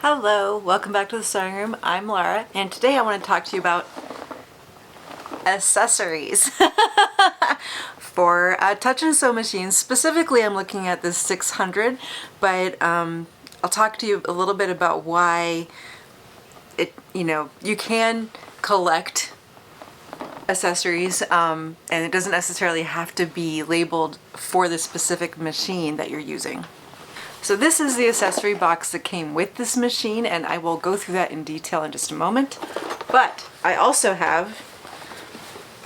Hello, welcome back to the sewing room. I'm Laura, and today I want to talk to you about accessories for touch and sew machines. Specifically, I'm looking at the 600, but I'll talk to you a little bit about why you can collect accessories, and it doesn't necessarily have to be labeled for the specific machine that you're using. So this is the accessory box that came with this machine, and I will go through that in detail in just a moment. But I also have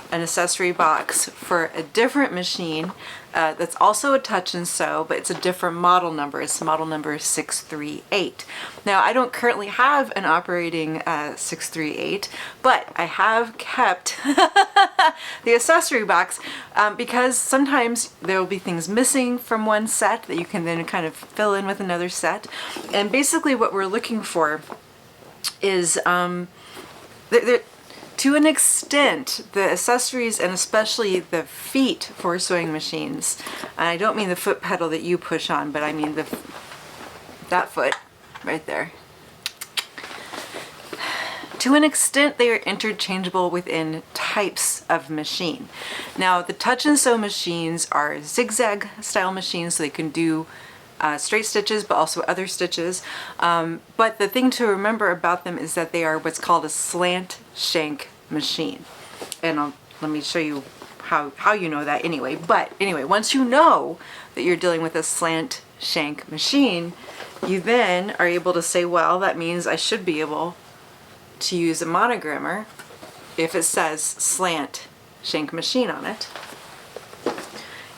an accessory box for a different machine that's also a touch and sew, but it's a different model number. It's model number 638. Now, I don't currently have an operating 638, but I have kept the accessory box because sometimes there will be things missing from one set that you can then kind of fill in with another set. And basically what we're looking for is to an extent, the accessories, and especially the feet for sewing machines, and I don't mean the foot pedal that you push on, but I mean that foot right there. To an extent, they are interchangeable within types of machine. Now, the touch and sew machines are zigzag style machines, so they can do straight stitches, but also other stitches. But the thing to remember about them is that they are what's called a slant shank machine. And let me show you how you know that anyway. But anyway, once you know that you're dealing with a slant shank machine, you then are able to say, well, that means I should be able to use a monogrammer if it says slant shank machine on it,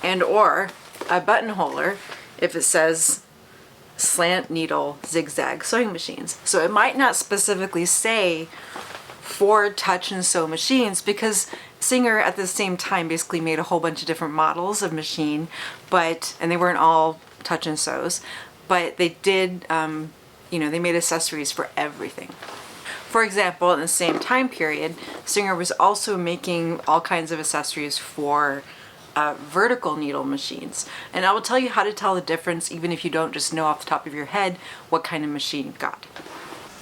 and or a buttonholer if it says slant needle zigzag sewing machines. So it might not specifically say for touch and sew machines, because Singer at the same time basically made a whole bunch of different models of machine, and they weren't all touch and sews, but they did, they made accessories for everything. For example, in the same time period, Singer was also making all kinds of accessories for vertical needle machines. And I will tell you how to tell the difference even if you don't just know off the top of your head what kind of machine you've got.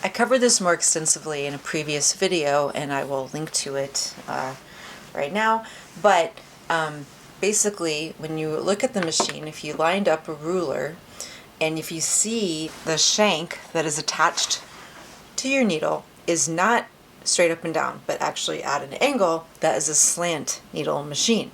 I covered this more extensively in a previous video, and I will link to it right now. But basically, when you look at the machine, if you lined up a ruler and if you see the shank that is attached to your needle is not straight up and down, but actually at an angle, that is a slant needle machine.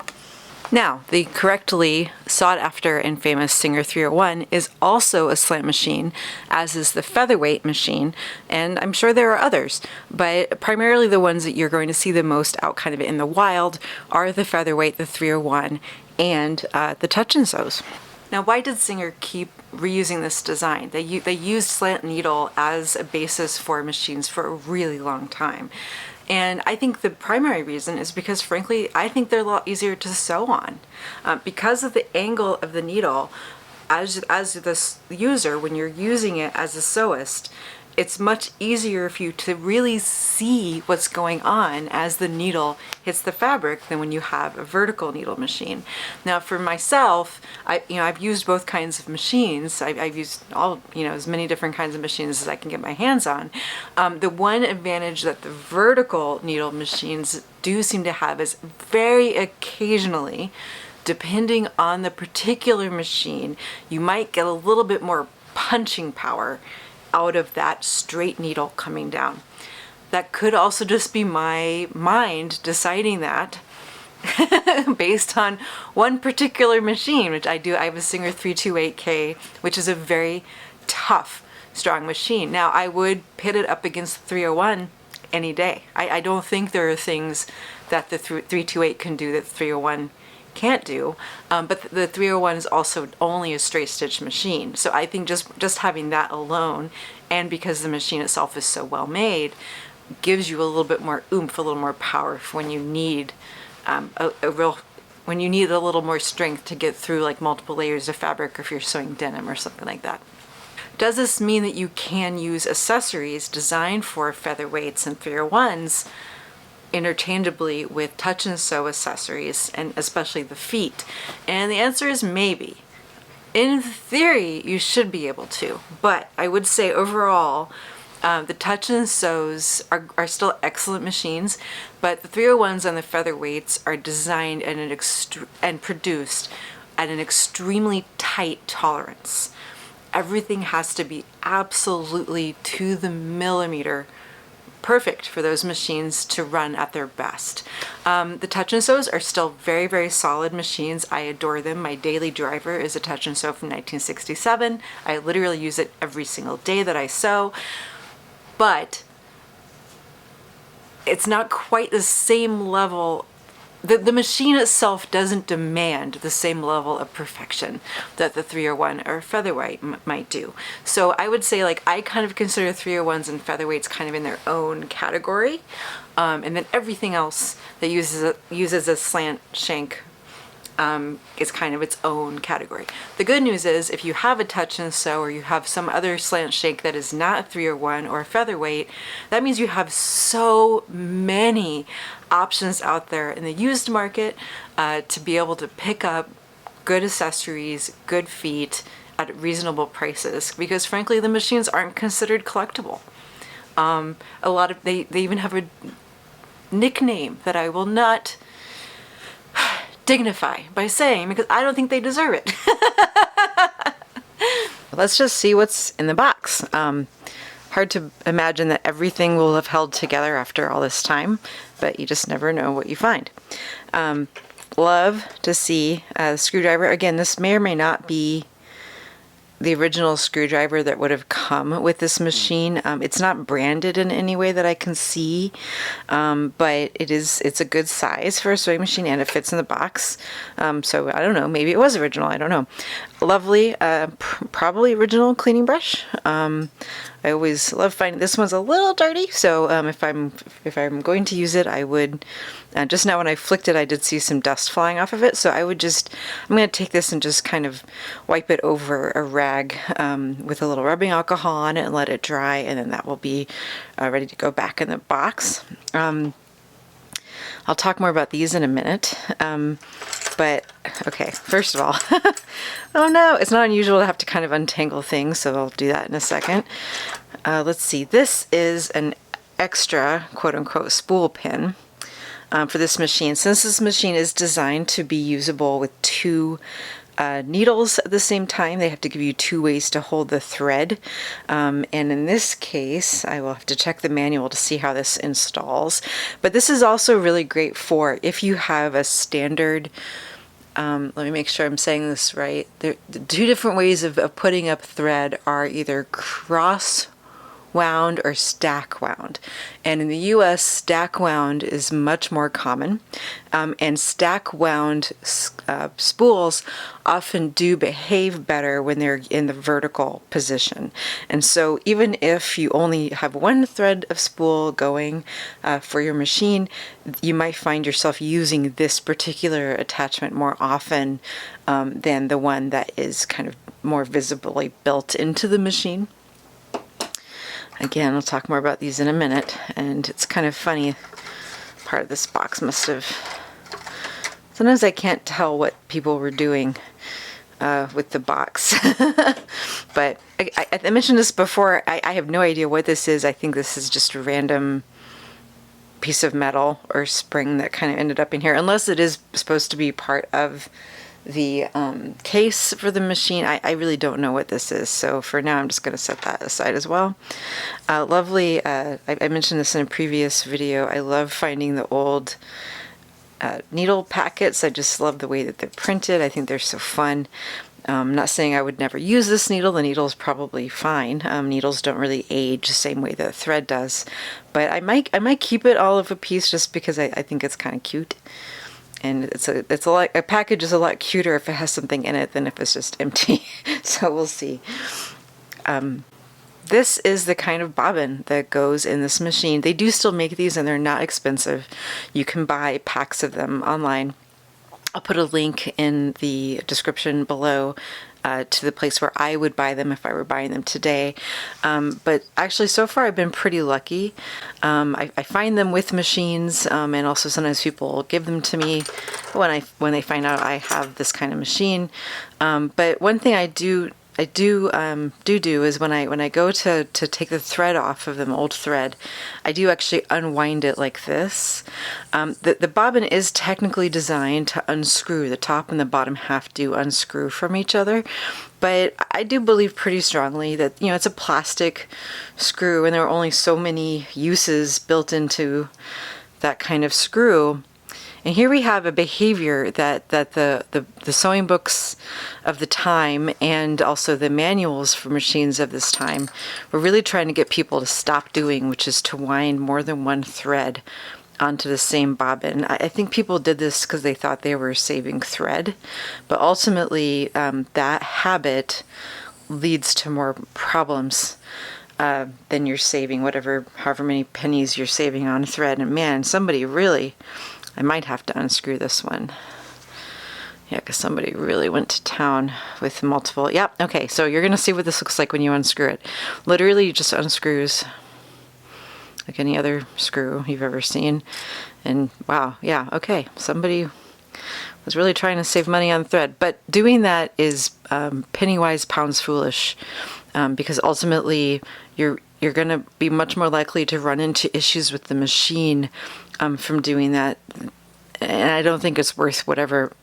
Now, the correctly sought after and famous Singer 301 is also a slant machine, as is the featherweight machine, and I'm sure there are others, but primarily the ones that you're going to see the most out kind of in the wild are the featherweight, the 301, and the touch and sews. Now, why did Singer keep reusing this design? They used slant needle as a basis for machines for a really long time. And I think the primary reason is because, frankly, I think they're a lot easier to sew on. Because of the angle of the needle, as the user, when you're using it as a sewist, it's much easier for you to really see what's going on as the needle hits the fabric than when you have a vertical needle machine. Now, for myself, I've used both kinds of machines. I've used all, as many different kinds of machines as I can get my hands on. The one advantage that the vertical needle machines do seem to have is very occasionally, depending on the particular machine, you might get a little bit more punching power out of that straight needle coming down. That could also just be my mind deciding that based on one particular machine, which I do. I have a Singer 328K, which is a very tough, strong machine. Now, I would pit it up against the 301 any day. I don't think there are things that the 328 can do that the 301 can't do, but the 301 is also only a straight stitch machine. So I think just having that alone, and because the machine itself is so well made, gives you a little bit more oomph, a little more power for when you need when you need a little more strength to get through like multiple layers of fabric, or if you're sewing denim or something like that. Does this mean that you can use accessories designed for featherweights and 301s interchangeably with touch and sew accessories, and especially the feet? And the answer is maybe. In theory, you should be able to, but I would say overall, the touch and sews are still excellent machines, but the 301s and the featherweights are designed and produced at an extremely tight tolerance. Everything has to be absolutely to the millimeter perfect for those machines to run at their best. The touch and sews are still very, very solid machines. I adore them. My daily driver is a touch and sew from 1967. I literally use it every single day that I sew, but it's not quite the same level. The machine itself doesn't demand the same level of perfection that the 301 or featherweight might do. So I would say, like, I kind of consider 301s and featherweights kind of in their own category. And then everything else that uses a slant shank is kind of its own category. The good news is, if you have a touch and sew or you have some other slant shank that is not a 301 or a featherweight, that means you have so many options out there in the used market to be able to pick up good accessories, good feet at reasonable prices, because frankly the machines aren't considered collectible. They even have a nickname that I will not dignify by saying, because I don't think they deserve it. Let's just see what's in the box. Hard to imagine that everything will have held together after all this time, but you just never know what you find. Love to see a screwdriver. Again, this may or may not be the original screwdriver that would have come with this machine. It's not branded in any way that I can see, but it's a good size for a sewing machine and it fits in the box. So I don't know, maybe it was original, I don't know. Lovely, probably original cleaning brush. I always love finding, this one's a little dirty, so if I'm going to use it, I would, just now when I flicked it, I did see some dust flying off of it, so I'm going to take this and just kind of wipe it over a rag with a little rubbing alcohol on it and let it dry, and then that will be ready to go back in the box. I'll talk more about these in a minute, but okay, first of all, oh no, it's not unusual to have to kind of untangle things, so I'll do that in a second. Let's see, this is an extra quote-unquote spool pin for this machine. Since this machine is designed to be usable with two needles at the same time, they have to give you two ways to hold the thread, and in this case I will have to check the manual to see how this installs, but this is also really great for if you have a standard, let me make sure I'm saying this right, the two different ways of putting up thread are either cross wound or stack wound, and in the US stack wound is much more common, and stack wound spools often do behave better when they're in the vertical position. And so even if you only have one thread of spool going for your machine, you might find yourself using this particular attachment more often than the one that is kind of more visibly built into the machine. Again, I'll talk more about these in a minute, and it's kind of funny, part of this box must have, sometimes I can't tell what people were doing with the box. But I mentioned this before, I have no idea what this is. I think this is just a random piece of metal or spring that kind of ended up in here, unless it is supposed to be part of the case for the machine. I really don't know what this is, so for now I'm just going to set that aside as well. Lovely, I mentioned this in a previous video, I love finding the old needle packets. I just love the way that they're printed. I think they're so fun. I'm not saying I would never use this needle. The needle is probably fine. Needles don't really age the same way that thread does, but I might keep it all of a piece just because I think it's kind of cute. And a package is a lot cuter if it has something in it than if it's just empty. So we'll see. This is the kind of bobbin that goes in this machine. They do still make these and they're not expensive. You can buy packs of them online. I'll put a link in the description below to the place where I would buy them if I were buying them today. But actually, so far I've been pretty lucky. I find them with machines, and also sometimes people give them to me when they find out I have this kind of machine. But one thing I do is when I go to take the thread off of the old thread, I do actually unwind it like this. The bobbin is technically designed to unscrew. The top and the bottom half do unscrew from each other, but I do believe pretty strongly that, you know, it's a plastic screw and there are only so many uses built into that kind of screw. And here we have a behavior that the sewing books of the time and also the manuals for machines of this time were really trying to get people to stop doing, which is to wind more than one thread onto the same bobbin. I think people did this because they thought they were saving thread, but ultimately that habit leads to more problems than you're saving, however many pennies you're saving on thread. And man, somebody really... I might have to unscrew this one. Yeah, because somebody really went to town with multiple... Yep, okay, so you're going to see what this looks like when you unscrew it. Literally, it just unscrews like any other screw you've ever seen. And wow, yeah, okay, somebody was really trying to save money on thread. But doing that is penny wise, pounds foolish, because ultimately you're going to be much more likely to run into issues with the machine from doing that. And I don't think it's worth however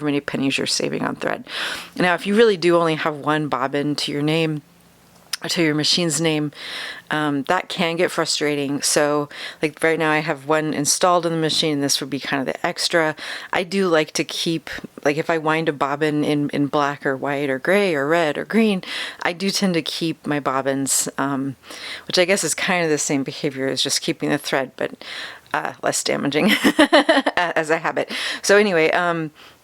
many pennies you're saving on thread. Now, if you really do only have one bobbin to your name, to your machine's name, that can get frustrating. So like right now I have one installed in the machine, and this would be kind of the extra. I do like to keep, like if I wind a bobbin in black or white or gray or red or green, I do tend to keep my bobbins, which I guess is kind of the same behavior as just keeping the thread, but less damaging as a habit. So anyway,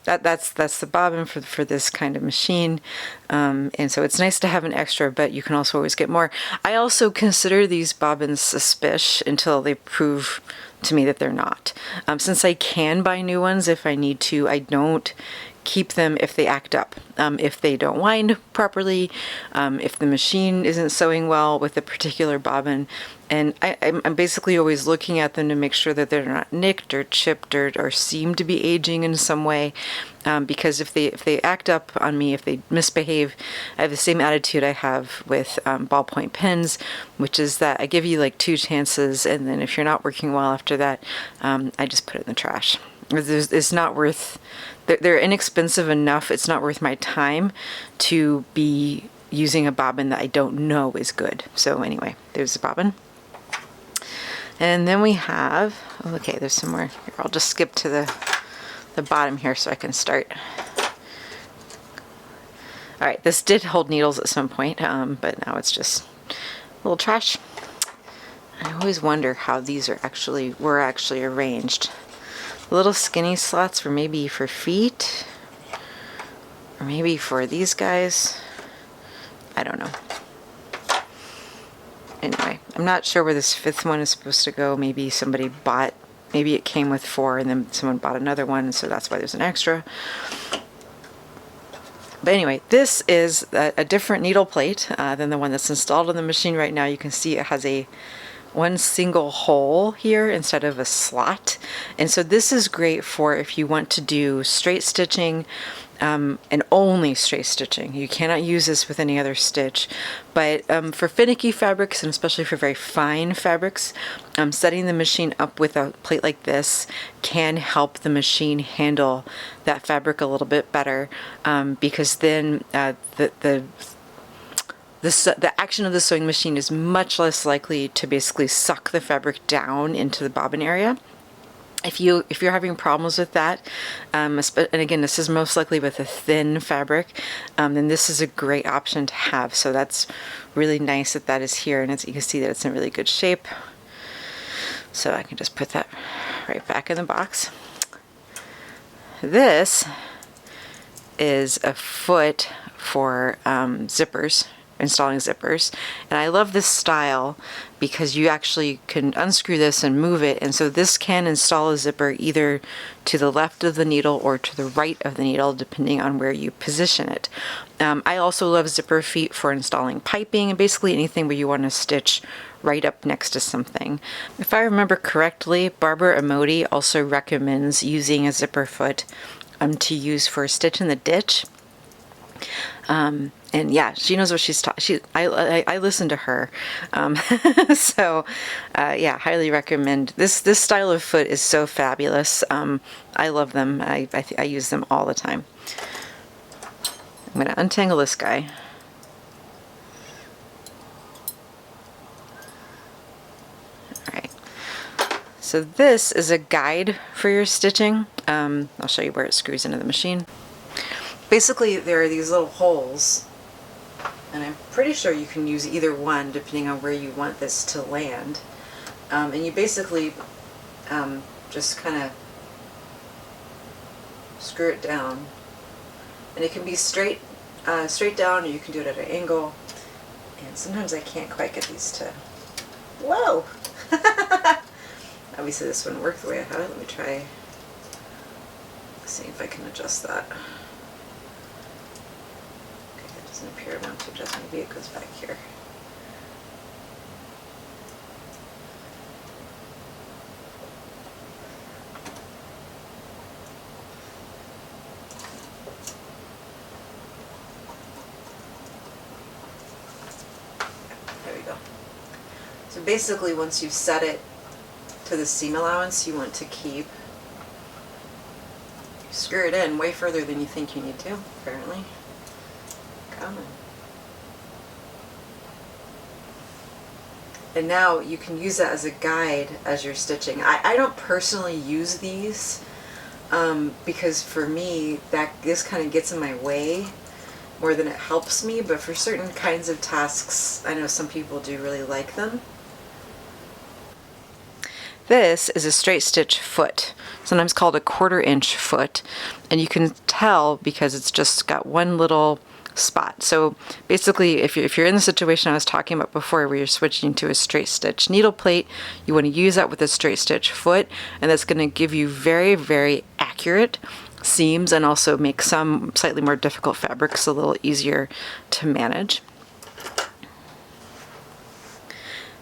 that's the bobbin for this kind of machine, and so it's nice to have an extra, but you can also always get more. I also consider these bobbins suspicious until they prove to me that they're not. Since I can buy new ones if I need to, I don't keep them if they act up. If they don't wind properly, if the machine isn't sewing well with a particular bobbin, and I'm basically always looking at them to make sure that they're not nicked or chipped or seem to be aging in some way, because if they act up on me, if they misbehave, I have the same attitude I have with ballpoint pens, which is that I give you like 2 chances, and then if you're not working well after that, I just put it in the trash. It's not worth... They're inexpensive enough, it's not worth my time to be using a bobbin that I don't know is good. So anyway, there's the bobbin. And then we have, okay, there's some more. Here, I'll just skip to the bottom here so I can start. All right, this did hold needles at some point, but now it's just a little trash. I always wonder how these were actually arranged. Little skinny slots were maybe for feet, or maybe for these guys. I don't know. Anyway, I'm not sure where this 5th one is supposed to go. Maybe maybe it came with 4 and then someone bought another one, so that's why there's an extra. But anyway, this is a different needle plate than the one that's installed on the machine right now. You can see it has one single hole here instead of a slot, and so this is great for if you want to do straight stitching, and only straight stitching. You cannot use this with any other stitch, but for finicky fabrics, and especially for very fine fabrics, setting the machine up with a plate like this can help the machine handle that fabric a little bit better, because then the action of the sewing machine is much less likely to basically suck the fabric down into the bobbin area. If you're having problems with that, and again, this is most likely with a thin fabric, then this is a great option to have. So that's really nice that is here, and you can see that it's in really good shape. So I can just put that right back in the box. This is a foot for zippers. installing zippers. And I love this style because you actually can unscrew this and move it, and so this can install a zipper either to the left of the needle or to the right of the needle, depending on where you position it. I also love zipper feet for installing piping and basically anything where you want to stitch right up next to something. If I remember correctly, Barbara Amoti also recommends using a zipper foot to use for a stitch in the ditch. And yeah, she knows what she's talking. I listen to her, so yeah, highly recommend this. This style of foot is so fabulous. I love them. I use them all the time. I'm going to untangle this guy. All right. So this is a guide for your stitching. I'll show you where it screws into the machine. Basically, there are these little holes, and I'm pretty sure you can use either one depending on where you want this to land. And you basically just kind of screw it down. And it can be straight down, or you can do it at an angle. And sometimes I can't quite get these to... Whoa! Obviously this wouldn't work the way I have it. Let me try, see if I can adjust that. Doesn't appear I want to adjust. Maybe it goes back here. There we go. So basically, once you've set it to the seam allowance you want to keep, you screw it in way further than you think you need to, apparently. And now you can use that as a guide as you're stitching. I don't personally use these because for me this kind of gets in my way more than it helps me, but for certain kinds of tasks I know some people do really like them. This is a straight stitch foot, sometimes called a 1/4 inch foot, and you can tell because it's just got one little spot. So basically, if you're in the situation I was talking about before where you're switching to a straight stitch needle plate, you want to use that with a straight stitch foot, and that's going to give you very, very accurate seams and also make some slightly more difficult fabrics a little easier to manage.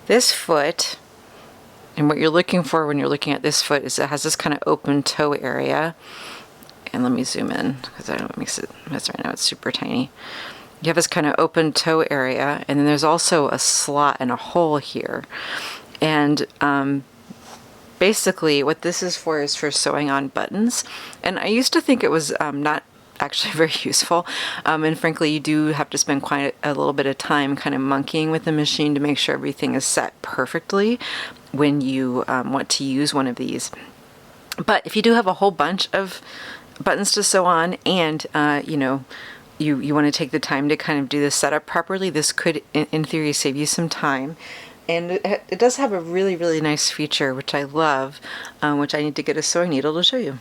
This foot, and what you're looking for when you're looking at this foot, is it has this kind of open toe area. And let me zoom in because I don't mix it right now, it's super tiny. You have this kind of open toe area, and then there's also a slot and a hole here. And basically what this is for sewing on buttons. And I used to think it was not actually very useful. And frankly, you do have to spend quite a little bit of time kind of monkeying with the machine to make sure everything is set perfectly when you want to use one of these. But if you do have a whole bunch of buttons to sew on, and you know, you want to take the time to kind of do the setup properly, this could in theory save you some time. And it does have a really, really nice feature which I love, which I need to get a sewing needle to show you.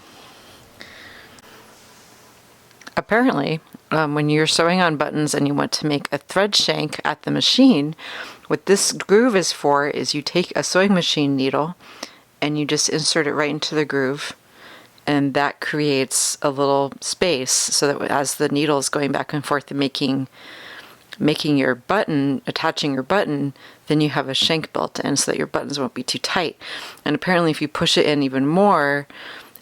Apparently, when you're sewing on buttons and you want to make a thread shank at the machine, what this groove is for is you take a sewing machine needle and you just insert it right into the groove, and that creates a little space so that as the needle is going back and forth and making your button, attaching your button, then you have a shank built in so that your buttons won't be too tight. And apparently if you push it in even more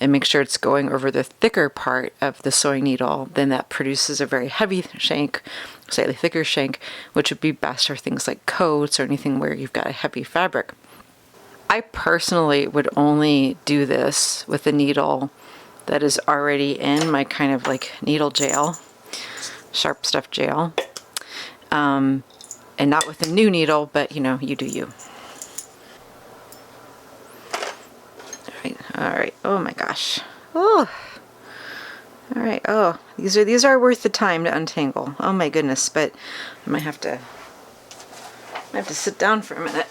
and make sure it's going over the thicker part of the sewing needle, then that produces a very heavy shank, slightly thicker shank, which would be best for things like coats or anything where you've got a heavy fabric. I personally would only do this with a needle that is already in my kind of like needle jail, sharp stuff jail, and not with a new needle, but you know, you do you. All right. Oh my gosh. Oh. All right. Oh, these are worth the time to untangle. Oh my goodness. But I might have to sit down for a minute.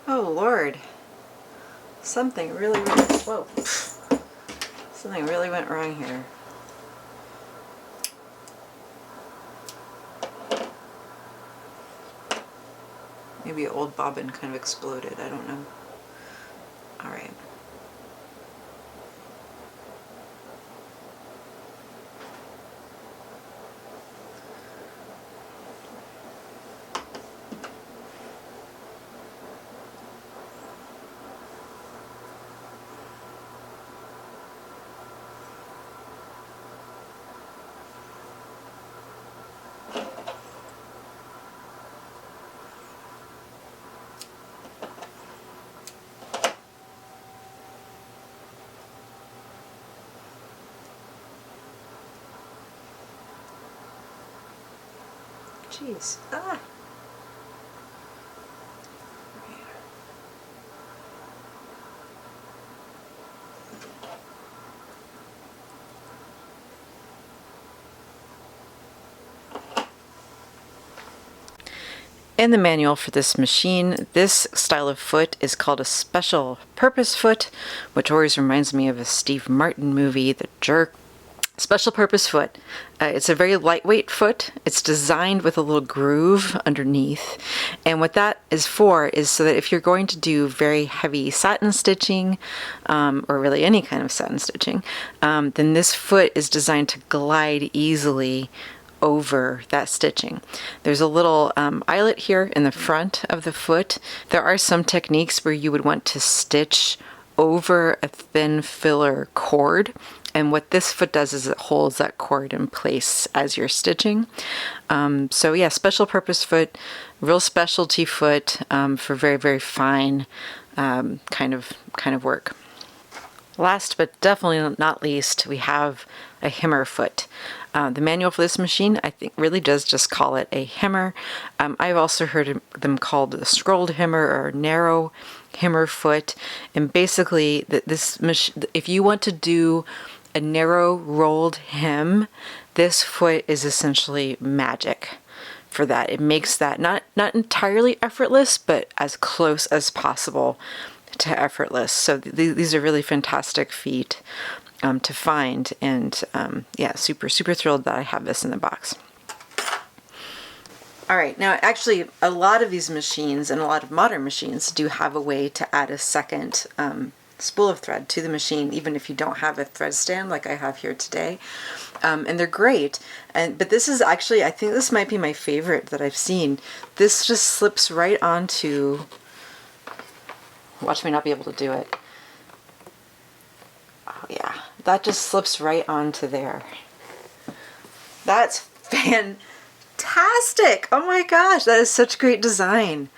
Oh Lord. Something really went wrong here. Maybe an old bobbin kind of exploded, I don't know. All right. Jeez. Ah. In the manual for this machine, this style of foot is called a special purpose foot, which always reminds me of a Steve Martin movie, The Jerk. Special purpose foot. It's a very lightweight foot. It's designed with a little groove underneath. And what that is for is so that if you're going to do very heavy satin stitching, or really any kind of satin stitching, then this foot is designed to glide easily over that stitching. There's a little eyelet here in the front of the foot. There are some techniques where you would want to stitch over a thin filler cord, and what this foot does is it holds that cord in place as you're stitching. So yeah, special purpose foot, real specialty foot for very, very fine kind of work. Last but definitely not least, we have a hammer foot. The manual for this machine, I think, really does just call it a hammer. I've also heard them called a scrolled hammer or narrow hammer foot. And basically, this machine, if you want to do a narrow rolled hem, this foot is essentially magic for that. It makes that not entirely effortless, but as close as possible to effortless. So these are really fantastic feet to find, and yeah, super thrilled that I have this in the box. All right, now actually a lot of these machines and a lot of modern machines do have a way to add a second spool of thread to the machine, even if you don't have a thread stand like I have here today. And they're great, but this is actually, I think this might be my favorite that I've seen. This just slips right onto, watch me not be able to do it. Oh yeah, that just slips right onto there. That's fantastic. Oh my gosh, that is such great design.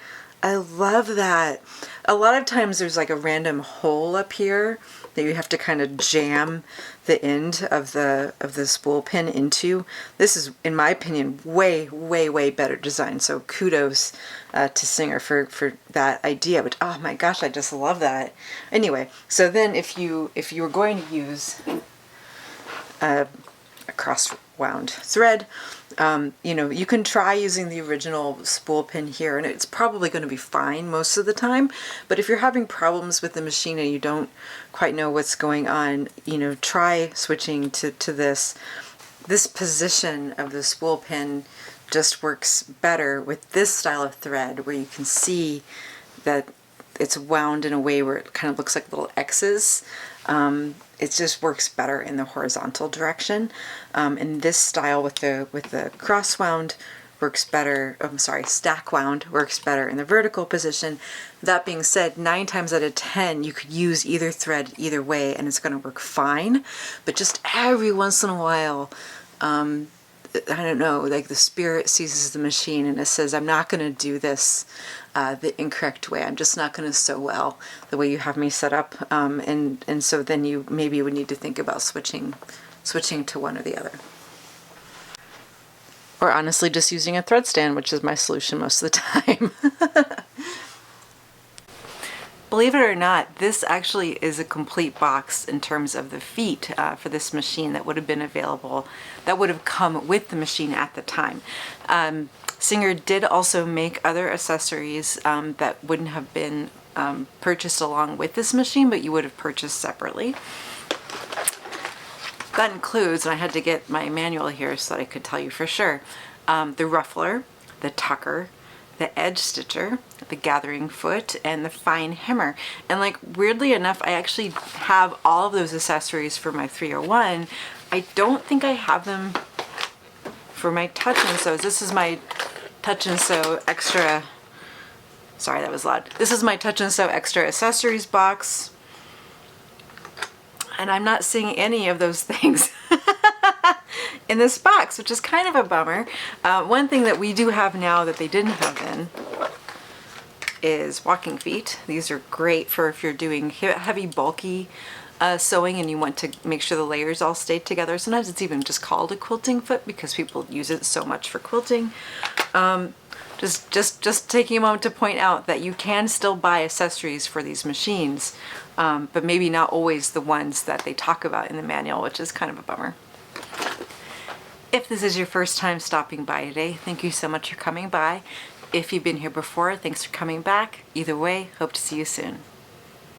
I love that. A lot of times there's like a random hole up here that you have to kind of jam the end of the spool pin into. This is, in my opinion, way better design. So kudos to Singer for that idea. But oh my gosh, I just love that. Anyway, so then if you were going to use a cross wound thread, you know, you can try using the original spool pin here, and it's probably going to be fine most of the time. But if you're having problems with the machine and you don't quite know what's going on, you know, try switching to this. This position of the spool pin just works better with this style of thread, where you can see that it's wound in a way where it kind of looks like little X's. It just works better in the horizontal direction. And this style with the cross wound works better, stack wound works better in the vertical position. That being said, 9 times out of 10, you could use either thread either way and it's going to work fine. But just every once in a while, I don't know, like the spirit seizes the machine and it says, I'm not going to do this the incorrect way. I'm just not going to sew well the way you have me set up. And so then you maybe would need to think about switching to one or the other. Or honestly, just using a thread stand, which is my solution most of the time. Believe it or not, this actually is a complete box in terms of the feet for this machine that would have been available, that would have come with the machine at the time. Singer did also make other accessories that wouldn't have been purchased along with this machine, but you would have purchased separately. That includes, and I had to get my manual here so that I could tell you for sure, the ruffler, the tucker, the edge stitcher, the gathering foot, and the fine hemmer. And like weirdly enough, I actually have all of those accessories for my 301. I don't think I have them for my touch and sews. This is my touch and sew extra, sorry that was loud. This is my touch and sew extra accessories box. And I'm not seeing any of those things in this box, which is kind of a bummer. One thing that we do have now that they didn't have in is walking feet. These are great for if you're doing heavy, bulky sewing and you want to make sure the layers all stay together. Sometimes it's even just called a quilting foot because people use it so much for quilting. Just taking a moment to point out that you can still buy accessories for these machines, but maybe not always the ones that they talk about in the manual, which is kind of a bummer. If this is your first time stopping by today, thank you so much for coming by. If you've been here before, thanks for coming back. Either way, hope to see you soon.